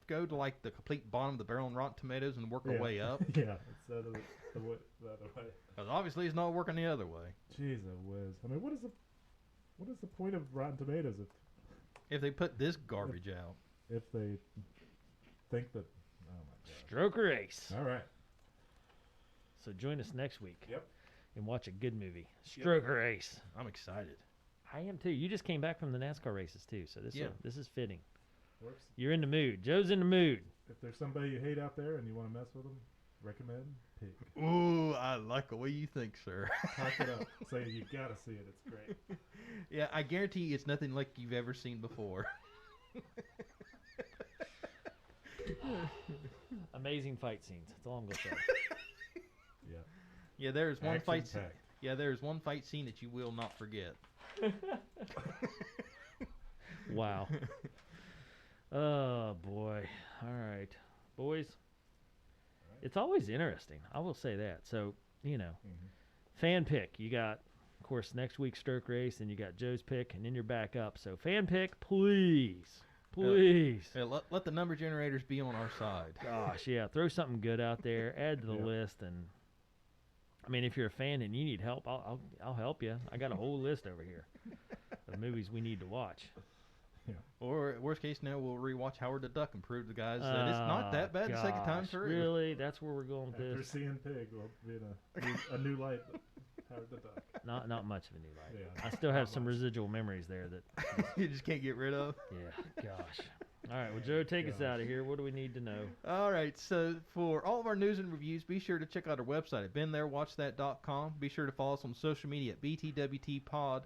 Go to like the complete bottom of the barrel on Rotten Tomatoes and work our Yeah. way up. Yeah, instead of the other way. Because obviously it's not working the other way. Jeez, whiz. I mean, what is the point of Rotten Tomatoes If they put this garbage out. if they think that? Oh my Stroker Ace. god! All right. So join us next week. Yep. And watch a good movie, Stroke Race. I'm excited. I am too. You just came back from the NASCAR races too, so this is fitting. Works. You're in the mood. Joe's in the mood. If there's somebody you hate out there and you want to mess with them, recommend Pig. Ooh, I like the way you think, sir. Talk it up. Say you gotta see it. It's great. Yeah, I guarantee you it's nothing like you've ever seen before. Amazing fight scenes. That's all I'm gonna say. Yeah. Yeah, there's one fight. Action-packed. Yeah, there's one fight scene that you will not forget. Wow. Oh boy. All right, boys. It's always interesting. I will say that. So fan pick. You got, of course, next week's Stroke Race, and you got Joe's pick, and then you're back up. So fan pick, please. Yeah, let the number generators be on our side. Gosh, yeah. Throw something good out there. Add to the Yeah. list, and I mean, if you're a fan and you need help, I'll help you. I got a whole list over here of movies we need to watch. Or worst case now we'll rewatch Howard the Duck and prove to the guys that it's not that bad the second time Gosh, through. Really? That's where we're going with After this? seeing Pig, we'll be in a new light. Howard the Duck. Not much of a new light. Yeah. I still have Not some much. residual memories there that, You just can't get rid of. yeah, gosh. All right, well, Joe, take us Gosh. out of here. What do we need to know? All right, so for all of our news and reviews, be sure to check out our website at beentherewatchthat.com. Be sure to follow us on social media at BTWT Pod,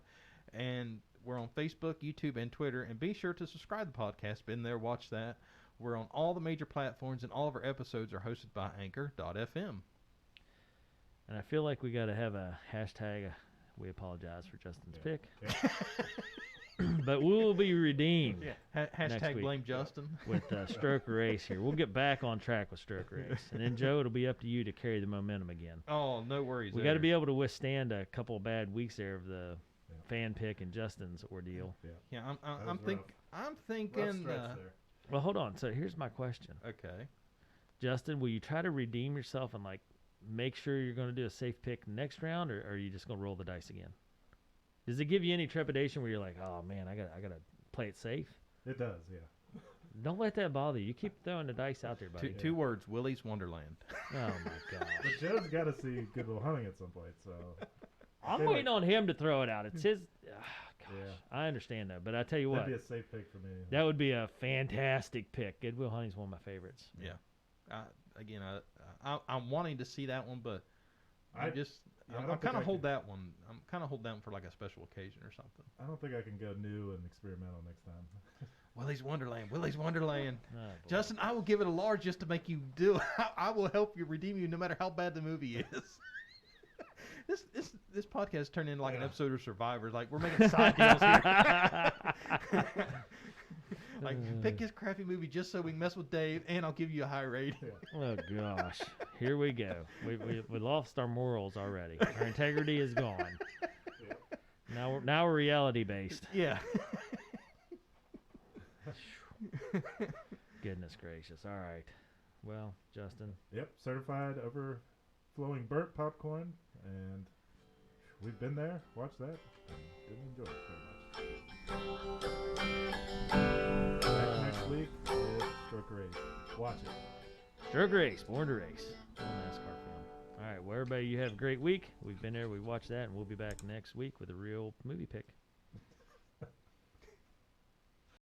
and we're on Facebook, YouTube, and Twitter. And be sure to subscribe to the podcast, Been There, Watch That. We're on all the major platforms, and all of our episodes are hosted by Anchor.fm. And I feel like we got to have a hashtag. We apologize for Justin's Yeah. pick, Yeah. but we'll be redeemed Hashtag week. blame Justin. with Stroke Race here. We'll get back on track with Stroke Race, and then Joe, it'll be up to you to carry the momentum again. Oh, no worries. We got to be able to withstand a couple of bad weeks there of the Yeah. fan pick and Justin's ordeal. Yeah. Yeah, That I'm was rough. I'm Rough thinking. stretch there. Well, hold on. So here's my question, Okay. Justin: will you try to redeem yourself and make sure you're going to do a safe pick next round, or are you just going to roll the dice again? Does it give you any trepidation where you're like, oh man, I gotta play it safe? It does, yeah. Don't let that bother you. You keep throwing the dice out there, buddy. Two words: Willy's Wonderland. Oh my gosh. But Joe's got to see Good Will Hunting at some point, so I'm Say waiting on him to throw it out. It's his. Gosh, Yeah. I understand that, but I tell you what, that'd be a safe pick for me. that would be a fantastic pick. Good Will Hunting's one of my favorites. Yeah. I'm wanting to see that one, but I I'm just yeah, I I'm don't think kind of I hold can- that one. I'm kind of hold that one for like a special occasion or something. I don't think I can go new and experimental next time. Willy's Wonderland. Willy's Wonderland. Oh, boy. Justin, I will give it a large just to make you do it. I will help you redeem you no matter how bad the movie is. This podcast turned into like an Yeah. episode of Survivor. Like we're making side deals here. Like pick his crappy movie just so we can mess with Dave, and I'll give you a high rating. Oh gosh, here we go. We lost our morals already. Our integrity is gone. Now we're reality based. Yeah. Goodness gracious. All right. Well, Justin, Yep, certified overflowing burnt popcorn, and we've been there, watched that, and didn't enjoy it very much. Back next week with Stroke Race. Watch it. Stroke Race, Born to Race, full NASCAR film. All right. Well, everybody, you have a great week. We've been there. We watched that, and we'll be back next week with a real movie pick.